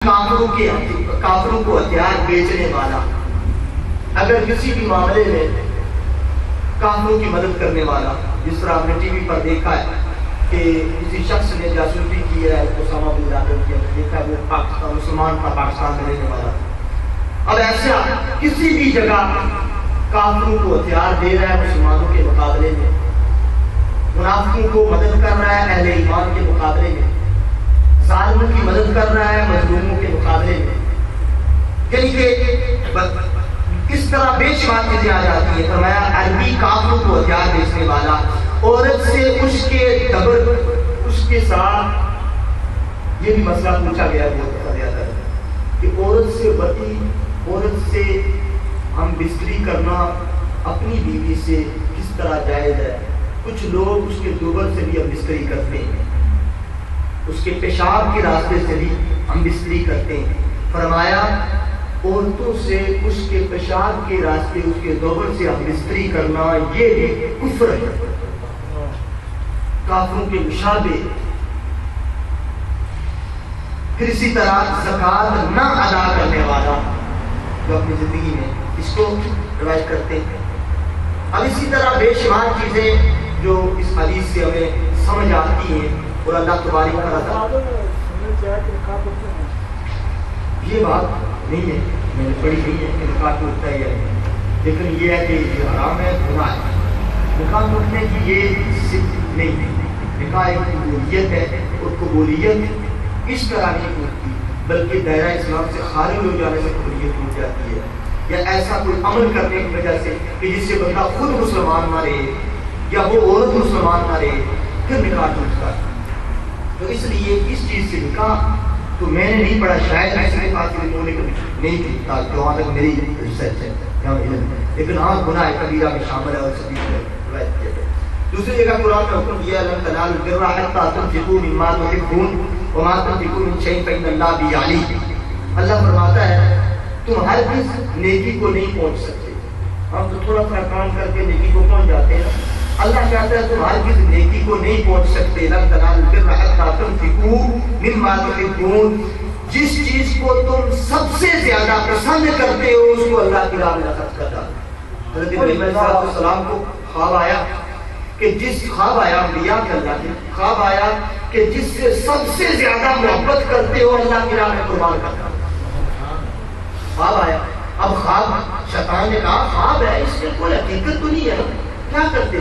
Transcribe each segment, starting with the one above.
کافروں کو ہتھیار بیچنے والا، اگر کسی بھی معاملے میں کافروں کی مدد کرنے والا، جس طرح آپ نے ٹی وی پر دیکھا ہے کہ کسی شخص نے جاسوسی کی ہے اسامہ بن لادن کی، دیکھا وہ پاکستان مسلمان تھا، پاکستان میں رہنے والا۔ اب ایسا کسی بھی جگہ کافروں کو ہتھیار دے رہا ہے مسلمانوں کے مقابلے میں، منافقوں کو مدد کر رہا ہے اہل ایمان کے مقابلے میں، ظالموں کی مدد کر رہا ہے مظلوموں کے مقابلے میں، یعنی کہ اس طرح بے شمار چیزیں آ جاتی ہیں۔ فرمایا عربی کافروں کو ہتھیار بیچنے والا، عورت سے اس کے دبر اس کے ساتھ، یہ بھی مسئلہ پوچھا گیا ہے بہت زیادہ کہ عورت سے بتی، عورت سے ہم بستری کرنا اپنی بیوی سے کس طرح جائز ہے؟ کچھ لوگ اس کے دوبر سے بھی ہم بستری کرتے ہیں، اس کے پیشاب کے راستے سے بھی ہم بستری کرتے ہیں۔ فرمایا عورتوں سے اس کے پیشاب کے راستے، اس کے دوبر سے ہم بستری کرنا یہ بھی کفر ہے، کافروں کے مشابہ۔ پھر اسی طرح زکوٰۃ نہ ادا کرنے والا جو اپنی زندگی میں اس کو روایت کرتے ہیں۔ اب اسی طرح بے شمار چیزیں جو اس حدیث سے ہمیں سمجھ آتی ہیں، اور اللہ تبارک و تعالیٰ، یہ بات نہیں ہے، میں نے پڑھی نہیں ہے کہ نکاح ٹوٹتا ہے، لیکن یہ ہے کہ یہ حرام ہے، گناہ ہے۔ نکاح ٹوٹنے کی یہ صفت نہیں ہے، نکاح ایک قبولیت ہے، اور قبولیت اس طرح نہیں ٹوٹتی بلکہ دائرہ اسلام سے خارج ہو جانے سے قبولیت ٹوٹ جاتی ہے، یا ایسا کوئی عمل کرنے کی وجہ سے کہ جس سے بندہ خود مسلمان نہ رہے یا وہ عورت مسلمان نہ رہے، پھر نکاح ٹوٹتا ہے۔ تو اس لیے اس چیز سے نکاح تو میں نے نہیں پڑھا، شاید ایسے نہیں ٹوٹتا جہاں تک میری ریسرچ ہے، لیکن ہاں گناہ کبیرہ میں شامل ہے اور سبھی روایت کیا ہے۔ دوسری جگہ قرآن میں حکم دیا لن تنالوا البر حتى تنفقوا مما تحبون وما تنفقوا من شيء فإن الله به عليم۔ اللہ فرماتا ہے تم ہرگز نیکی کو نہیں پہنچ سکتے، ہم تو تھوڑا تھوڑا کام کر کے نیکی کو پہنچ جاتے ہیں، اللہ کہتا ہے تم ہرگز نیکی کو نہیں پہنچ سکتے، لن تنالوا البر حتى تنفقوا مما تحبون، جس چیز کو تم سب سے زیادہ پسند کرتے ہو اس کو اللہ کی راہ میں خرچ کر ڈالو۔ حضرت ابراہیم علیہ السلام کو خواب آیا کہ خواب آیا انبیاء کے اللہ کے خواب آیا کہ جس سے سب سے زیادہ محبت کرتے ہو اللہ کی راہ میں قربان کرنا۔ خواب آیا، اب خواب شیطان نے کہا خواب ہے، اس میں کوئی حقیقت تو نہیں ہے، کیا کرتے؟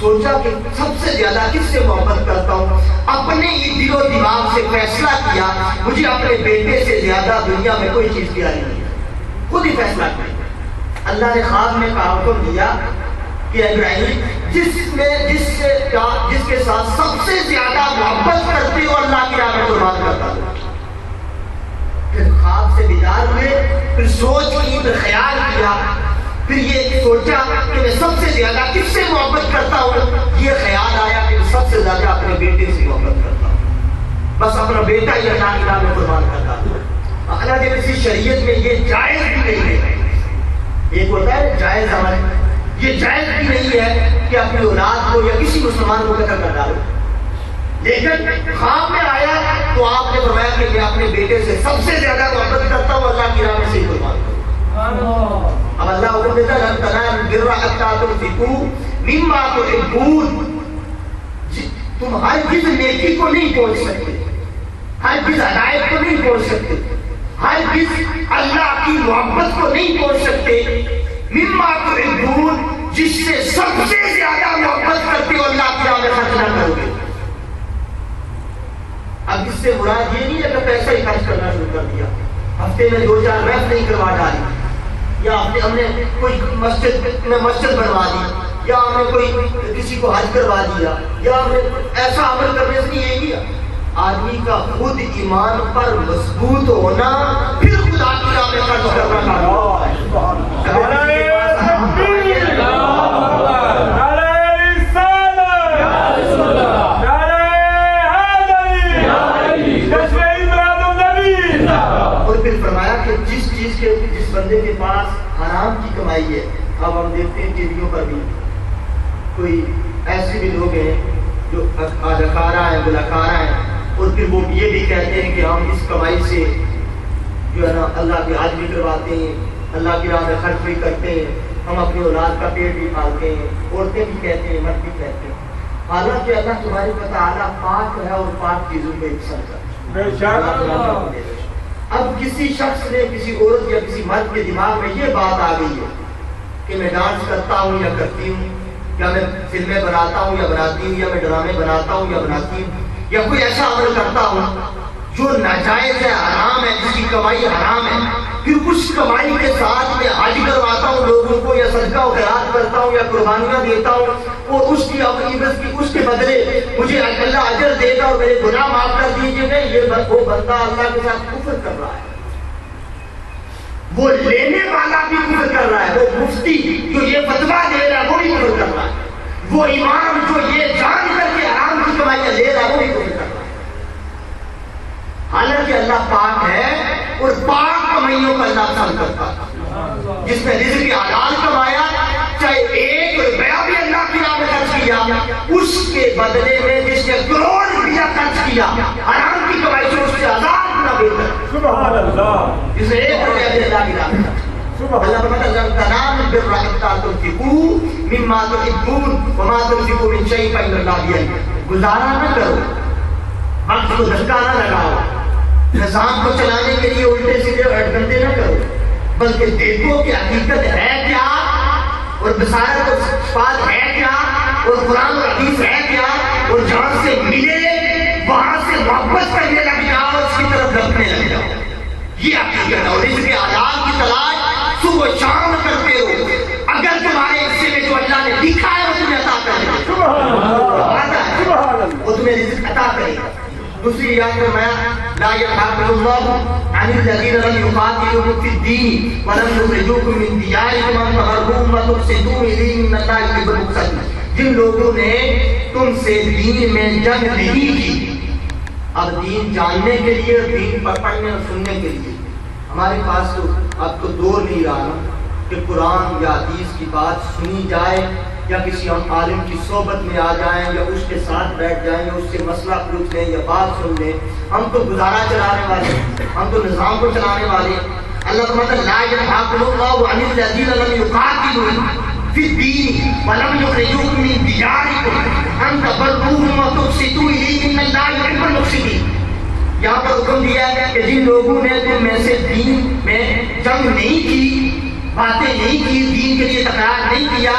سوچا کہ سب سے زیادہ کس سے محبت کرتا ہوں، اپنے ہی دل و دماغ سے فیصلہ کیا مجھے اپنے بیٹے سے زیادہ دنیا میں کوئی چیز پیاری نہیں ہے، خود ہی فیصلہ کیا۔ اللہ نے خواب میں حکم دیا کہ ابراہیم جس کے ساتھ سب سے زیادہ محبت کرتے ہو اللہ کی راہ میں قربان کرتا ہوں۔ پھر خواب سے بیدار ہوئے، پھر سوچ کی، پھر خیال کیا، پھر یہ سوچا کہ میں سب سے زیادہ کس سے محبت کرتا ہوں، یہ خیال آیا کہ میں سب سے زیادہ اپنے بیٹے سے محبت کرتا ہوں، بس اپنا بیٹا ہی اللہ کی راہ میں قربان کرتا ہوں۔ اللہ کے کسی شریعت میں یہ جائز بھی نہیں ہے، ایک ہوتا ہے جائز عمل، یہ جائز بھی نہیں ہے کہ اپنی اولاد کو یا کسی مسلمان کو قتل کر ڈالو، لیکن خواب میں آیا تو آپ نے فرمایا کہ میں اپنے بیٹے سے سب سے زیادہ محبت کرتا ہوں، اللہ کی راہ میں سے قربان کروں۔ اب اللہ حکم دیتا ہے لن تنالوا البر حتى تنفقوا مما تحبون، تم ہرگز نیکی کو نہیں پہنچ سکتے، ہرگز ہدایت کو نہیں پہنچ سکتے، ہرگز اللہ کی محبت کو نہیں پہنچ سکتے، مما تحبون، جس سے سب سے زیادہ محبت کرتے ہو اللہ کی راہ میں خرچ نہ کرو گے۔ اب اس سے مراد یہ نہیں ہے کہ پیسہ ہی خرچ کرنا شروع کر دیا، ہفتے میں 2-4 محفل نہیں کروا ڈالی، یا ہم نے کوئی مسجد بنوا دی، یا ہم نے کوئی کسی کو حج کروا دیا، یا ہم نے ایسا عمل کرنے سے نہیں یہی ہے۔ آدمی کا خود ایمان پر مضبوط ہونا، پھر خدا کی راہ میں خرچ کرنا جس بندے کے پاس حرام کی کمائی ہے۔ اب ہم دیکھتے ہیں ٹی ویوں پر بھی کوئی ایسے بھی لوگ ہیں جو اداکارہ ہیں، گلوکارہ ہیں، اور پھر وہ یہ بھی کہتے ہیں کہ ہم اس کمائی سے جو ہے نا اللہ کی حج بھی کرواتے ہیں، اللہ کی راہ میں خرچ بھی کرتے ہیں، ہم اپنی اولاد کا پیٹ بھی پالتے ہیں، عورتیں بھی کہتے ہیں، مرد بھی کہتے ہیں، حالانکہ اللہ تبارک و تعالیٰ پاک ہے اور پاک چیزوں پہ اکثر کرتا ہے۔ اب کسی شخص نے کسی عورت یا کسی مرد کے دماغ میں یہ بات آ گئی ہے کہ میں ڈانس کرتا ہوں یا کرتی ہوں، یا میں فلمیں بناتا ہوں یا بناتی ہوں، یا میں ڈرامے بناتا ہوں یا بناتی ہوں، یا کوئی ایسا عمل کرتا ہوں جو ناجائز ہے، حرام ہے، جس کی کمائی حرام ہے، پھر اس کمائی کے ساتھ میں حج کرواتا ہوں لوگوں کو، یا صدقہ و خیرات کرتا ہوں، یا قربانیاں دیتا ہوں، اور اس کی اس کے بدلے مجھے اللہ اجر دے گا اور میرے گناہ معاف کر دیجیے گا، یہ وہ بندہ اللہ کے ساتھ کفر کر رہا ہے۔ وہ لینے والا بھی کفر کر رہا ہے، وہ مفتی جو یہ فتویٰ دے رہا ہے وہ بھی کفر کر رہا ہے، وہ امام جو یہ جان کر کے حرام کی کمائیاں لے رہا ہے وہ بھی کفر کر رہا ہے۔ حالانکہ اللہ پاک ہے اور پاک کمائیوں کا اللہ پسند کرتا ہے۔ جس نے رزق حلال کمایا، چاہے 1 روپیہ بھی اللہ کی راہ میں خرچ کیا، اس کے بدلے میں جس نے کروڑ روپیہ خرچ کیا حرام کی کمائی سے، اس سے 1000 گنا بہتر۔ سبحان اللہ۔ جس نے 1 روپیہ بھی اللہ کی راہ میں خرچ کیا، اللہ فرماتا ہے لن تنالوا البر حتى تنفقوا مما تحبون وما تنفقوا من شيء فإن الله بيده۔ گزارا نہ کرو، وقت کو دھکا نہ لگاؤ، نظام کو چلانے کے لیے الٹے سیدھے گندے نہ کرو، بلکہ دیکھو کہ حقیقت ہے کیا، اور بصارت اور صفات ہے کیا، اور قرآن اور حدیث ہے کیا، اور جہاں سے ملے وہاں سے محبت کرنے لگ جاؤ، اس کی طرف لپنے لگ جاؤ۔ یہ حقیقت ہے۔ اور رزق حلال کی تلاش صبح و شام کرتے ہو، اگر تمہارے حصے میں جو اللہ نے لکھا ہے وہ تمہیں عطا کر دے گا، وہ تمہیں رزق عطا کرے گا۔ دوسری آیت میں لا ينهاكم الله عن الذين لم يقاتلوكم في الدين ولم يخرجوكم من دياركم ان تبروهم وتقسطوا اليهم ان الله يحب المقسطين۔ جن لوگوں نے تم سے دین میں جنگ نہیں کی، اب دین جاننے کے لیے، دین پڑھنے اور سننے کے لیے ہمارے پاس تو اب تو دور نہیں رہا کہ قرآن یا حدیث کی بات سنی جائے، یا کسی ہم عالم کی صحبت میں آ جائیں، یا اس کے ساتھ بیٹھ جائیں، یا اس سے مسئلہ پوچھ لیں یا بات سن لیں۔ ہم تو گزارا چلانے والے، ہم تو نظام کو چلانے والے۔ اللہ تعالیٰ لا ينهاكم الله عن الذين لم يقاتلوكم في الدين ولم يخرجوكم من دياركم ان تبروهم وتقسطوا اليهم ان الله يحب المقسطين۔ یہاں پر حکم دیا ہے کہ جن لوگوں نے تم میں سے دین میں جنگ نہیں کی، باتیں نہیں کی، دین کے لیے تکرار نہیں کیا،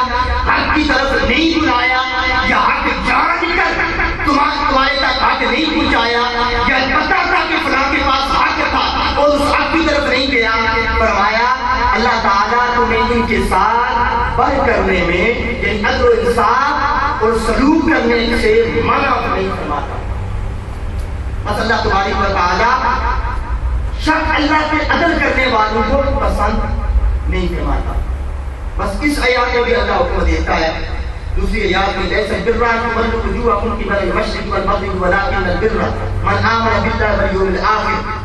حق کی طرف نہیں بلایا، یا حق جان کر تمہارے تک حق نہیں پہنچایا، یا پتہ تھا کہ فلاں کے پاس حق تھا اور اس حق کی طرف نہیں گیا، فرمایا اللہ تعالیٰ تمہیں ان کے ساتھ بر کرنے میں، یعنی عدل و انصاف اور سلوک کرنے سے منع نہیں فرماتا۔ بس اللہ تبارک و تعالیٰ شک اللہ کے عدل کرنے والوں کو پسند نہیں فرماتا۔ بس اس آیات میں بھی اللہ حکم دیتا ہے۔ دوسری آیات میں لیس البر ان تولوا وجوهكم قبل المشرق والمغرب ولكن البر من آمن بالله واليوم الآخر۔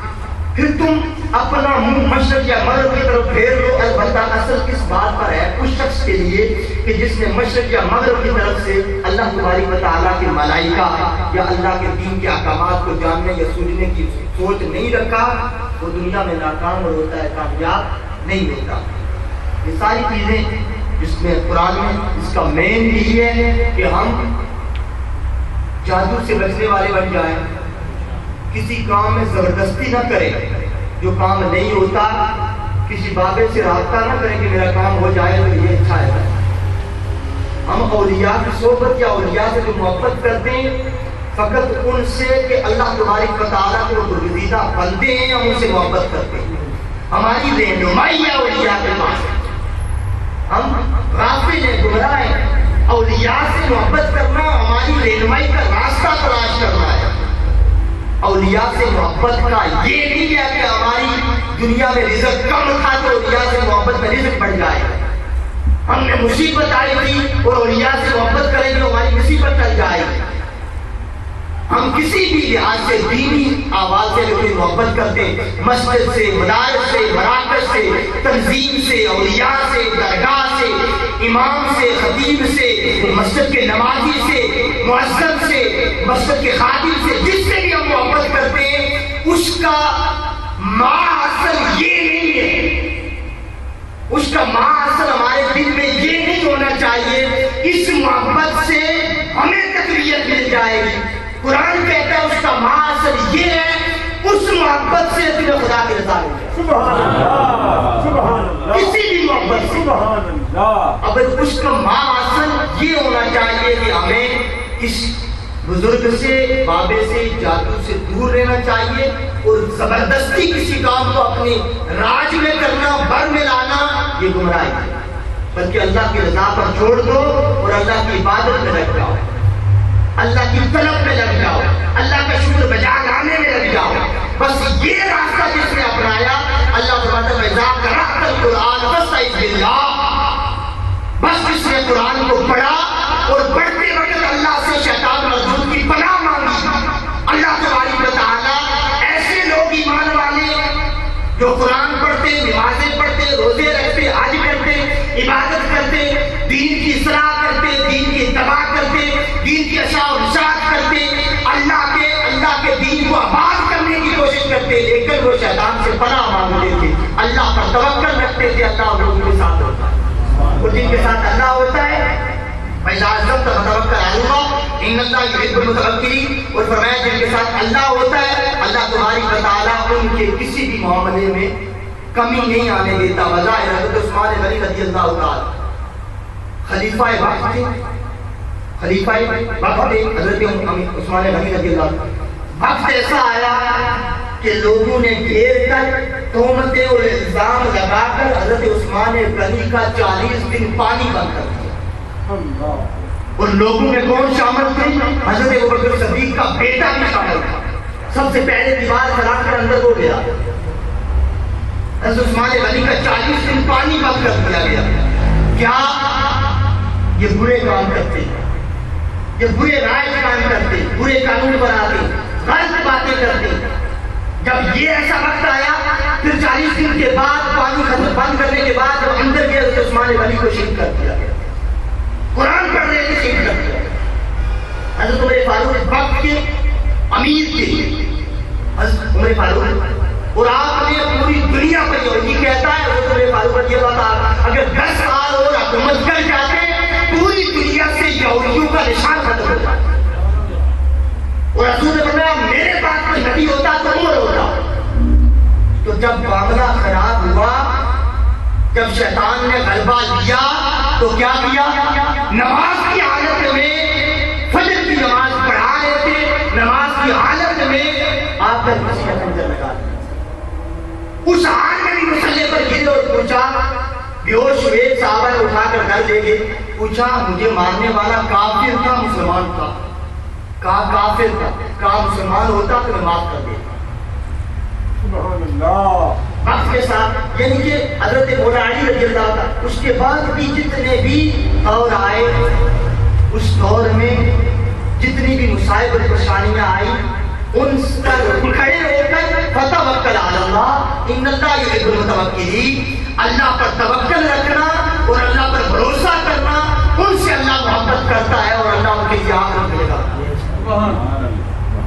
پھر تم اپنا منہ مشرق یا مغرب کی طرف پھیر لو، البتہ اصل کس بات پر ہے اس شخص کے لیے کہ جس نے مشرق یا مغرب کی طرف سے اللہ تبارک و تعالیٰ کے ملائکہ یا اللہ کے دین کے احکامات کو جاننے یا سوچنے کی سوچ نہیں رکھا، وہ دنیا میں ناکام ہوتا ہے، کامیاب نہیں ہوتا۔ یہ ساری چیزیں جس میں قرآن میں اس کا مین یہی ہے کہ ہم جادو سے بچنے والے بن جائیں، کسی کام میں زبردستی نہ کریں، جو کام نہیں ہوتا کسی بابے سے رابطہ نہ کریں کہ میرا کام ہو جائے تو یہ اچھا ہے۔ ہم اولیاء کی صحبت یا اولیاء سے جو محبت کرتے ہیں فقط ان سے کہ اللہ تبارک و تعالیٰ کے برگزیدہ بندے ہیں، ہم ان سے محبت کرتے ہیں، ہماری رہنمائی ہے اولیاء کے پاس، ہم غافل ہیں، گمراہ ہیں۔ اولیاء سے محبت کرنا ہماری رہنمائی کا راستہ تلاش کرنا ہے۔ اولیاء سے محبت کا یہ نہیں ہے کہ ہماری دنیا میں رزق کم تھا تو اولیاء سے محبت میں رزق بڑھ جائے، ہم نے مصیبت آئی تھی اور اولیاء سے محبت کریں گے ہماری مصیبت ٹل جائے گی۔ ہم کسی بھی لحاظ سے دینی آواز سے کوئی محبت کرتے ہیں، مسجد سے، مدارس سے، مراکز سے، تنظیم سے، اولیاء سے، درگاہ سے، امام سے، خطیب سے، مسجد کے نمازی سے، مؤذن سے، مسجد کے خادم سے، جس سے بھی ہم محبت کرتے ہیں اس کا ماحصل اس کا ماحصل ہمارے دل میں یہ نہیں ہونا چاہیے اس محبت سے ہمیں تقویت مل جائے گی. قرآن کہتا ہے اس کا ماحصل یہ ہے اس محبت سے تمہیں خدا کی رضا مل جائے. سبحان اللہ سبحان اللہ. کسی بھی محبت سے. سبحان اللہ. اب اس کا ماحصل یہ ہونا چاہیے کہ ہمیں اس بزرگ سے بابے سے جادو سے دور رہنا چاہیے اور زبردستی کسی کام کو اپنے راج میں کرنا بر میں لانا یہ گمراہی ہے. بلکہ اللہ کی رضا پر چھوڑ دو اور اللہ کی عبادت میں لگ جاؤ, اللہ کی طلب میں لگ جاؤ, اللہ کا شکر بجا لانے میں لگ جاؤ. بس یہ راستہ جس نے اپنایا اللہ فرماتا ہے اذا قرأت القرآن فاستعذ باللہ. بس جس نے قرآن کو پڑھا اور پڑھتے وقت اللہ سے شیطان مردود کی پناہ مانگی, اللہ تبارک و تعالیٰ ایسے لوگ ایمان والے جو قرآن پڑھتے, نمازیں پڑھتے, روزے رکھتے, حج کرتے, عبادت کرتے, دین کی اصلاح کرتے, دین کی اتباع کرتے, دین کی اشاع و اشاعت کرتے, اللہ کے دین کو آباد کرنے کی کوشش کرتے, لیکن وہ شیطان سے پناہ مانگتے تھے, اللہ پر توکل رکھتے تھے. اللہ ان کے ساتھ ہوتا ہے اور جن کے ساتھ اللہ ہوتا ہے فَإِذَا عَزَمْتَ فَتَوَكَّلْ عَلَى اللَّهِ إِنَّ اللَّهَ يُحِبُّ الْمُتَوَكِّلِينَ. اور فرمایا جن کے ساتھ اللہ ہوتا ہے اللہ تبارک و تعالیٰ ان کے کسی بھی معاملے میں کمی نہیں آنے دیتا. وظاہر حضرت عثمان غنی رضی اللہ تعالیٰ خلیفہ وقت تھے, خلیفہ وقت تھے حضرت عثمان غنی رضی اللہ تعالیٰ. وقت ایسا آیا کہ لوگوں نے گھیر کر تہمتیں اور الزام لگا کر حضرت عثمان غنی کا 40 دن پانی بند کر دیا. اور لوگوں میں کون شامل تھے؟ حضرت ابوبکر صدیق کا بیٹا بھی شامل تھا. سب سے پہلے دیوار کھلا کر اندر ہو گیا. حضرت عثمان غنی کا 40 دن پانی بند کر دیا گیا. کیا یہ برے کام کرتے, یہ برے رائے کام کرتے, برے قانون بناتے, غلط باتیں کرتے. جب یہ ایسا وقت آیا پھر 40 دن کے بعد پانی ختم بند کرنے کے بعد جب اندر گئے حضرت عثمان غنی کو شہید کر دیا گیا. قرآن پڑھ رہے تھے شہید کر دیا. حضرت عمر فاروق وقت کے امیر تھے, حضرت عمر فاروق, اور آپ نے پوری دنیا پر یہ کہتا ہے حضرت عمر فاروق رضی اللہ تعالیٰ اگر 10 سال اور حکومت کر جاتے پوری دنیا سے یہودیوں کا نشان ختم ہو جاتا. اور حضور نے فرمایا میرے پاس کوئی نبی ہوتا تو عمر ہوتا. تو جب معاملہ خراب ہوا, جب شیطان نے غلبہ لیا تو کیا کیا؟ نماز کی حالت میں فجر کی نماز پڑھا رہے تھے, نماز کی حالت میں آپ کا کسی کا خنجر لگا دیا. اس حال میں بھی مسلح پر گرے اور پوچھا, بے ہوش ہوئے صحابہ نے اٹھا کر گھر لے گئے. پوچھا مجھے مارنے والا کافر تھا مسلمان تھا؟ کہا کافر تھا. کہا مسلمان ہوتا تو میں معاف کر دیتا. سبحان اللہ. وقت کے ساتھ یعنی کہ حضرت مولا علی رضی اللہ عنہ اس کے بعد بھی جتنے بھی دور آئے, اس دور میں جتنی بھی مصائب اور پریشانیاں آئی ان پر کھڑے ہو کر فتوکل علی اللہ ان اللہ یحب المتوکلین, اللہ پر توکل رکھنا اور اللہ پر بھروسہ کرنا, ان سے اللہ محبت کرتا ہے اور اللہ ان کے لیے آخرت دے گا. سبحان اللہ.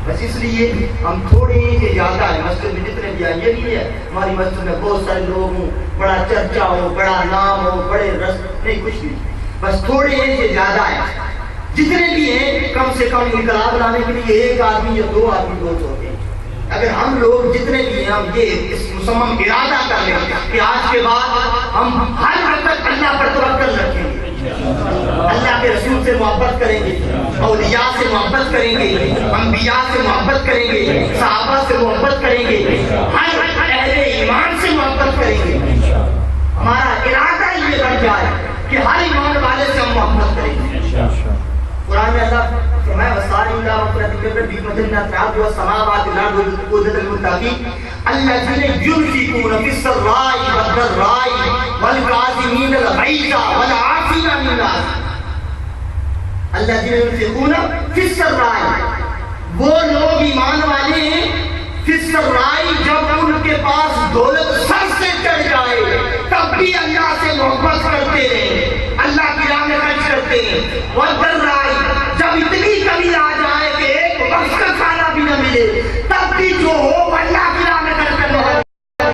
بس اس لیے ہم تھوڑے ہی سے زیادہ ہیں مسجد میں جتنے بھی آئے. یہ نہیں ہے ہماری مسجد میں بہت سارے لوگ ہوں, بڑا چرچا ہو, بڑا نام ہو, بڑے رس نہیں, کچھ بھی. بس تھوڑے ہی سے زیادہ ہیں. جتنے بھی ہیں کم سے کم انقلاب لانے کے لیے 1 آدمی یا 2 آدمی بہت ہوتے ہیں. اگر ہم لوگ جتنے بھی ہیں ہم یہ اس مصمم ارادہ کر لیں کہ آج کے بعد ہم ہر وقت اللہ پر توکل رکھیں گے, اللہ کے رسول سے محبت کریں گے, اولیاء سے محبت کریں گے, انبیاء سے محبت کریں گے, صحابہ سے محبت کریں گے, ہر اہل ایمان سے محبت کریں گے. ہمارا ارادہ یہ بن جائے کہ ہر ایمان والے سے ہم محبت کریں گے. قرآن میں اللہ فرمایا وَسَارِعُوا إِلَىٰ مَغْفِرَةٍ مِّن رَّبِّكُمْ وَجَنَّاتٍ وَالسَّمَاوَاتِ وَالْأَرْضِ وَأُعِدَّتْ لِلْمُتَّقِينَ الَّذِينَ يُنفِقُونَ فِي السَّرَّاءِ وَالضَّرَّاءِ وَالْكَاظِمِينَ الْغَيْظَ وَالْعَافِينَ عَنِ النَّاسِ. الَّذِينَ يُنفِقُونَ فِي السَّرَّاءِ, وہ لوگ ایمان والے ہیں فِي السَّرَّاءِ جب ان کے پاس دولت سر سے چڑھ جائے تب بھی اللہ سے محبت کرتے ہیں, اللہ کی راہ میں خرچ کرتے ہیں.